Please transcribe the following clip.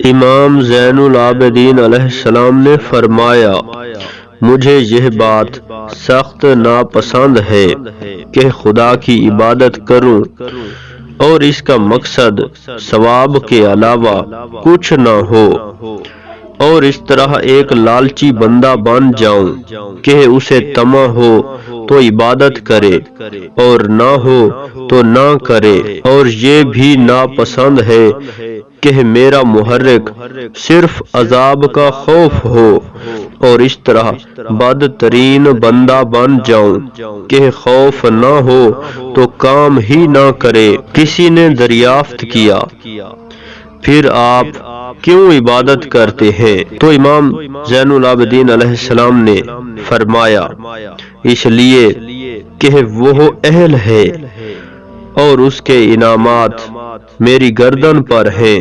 امام زین العابدین علیہ السلام نے فرمایا، مجھے یہ بات سخت ناپسند ہے کہ خدا کی عبادت کروں اور اس کا مقصد ثواب کے علاوہ کچھ نہ ہو، اور اس طرح ایک لالچی بندہ بن جاؤں کہ اسے طمع ہو تو عبادت کرے اور نہ ہو تو نہ کرے، اور یہ بھی ناپسند ہے کہ میرا محرک صرف عذاب کا خوف ہو، اور اس طرح بدترین بندہ بن جاؤں کہ خوف نہ ہو تو کام ہی نہ کرے۔ کسی نے دریافت کیا، پھر آپ کیوں عبادت کرتے ہیں؟ تو امام زین العابدین علیہ السلام نے فرمایا، اس لیے کہ وہ اہل ہے اور اس کے انعامات میری گردن پر ہیں۔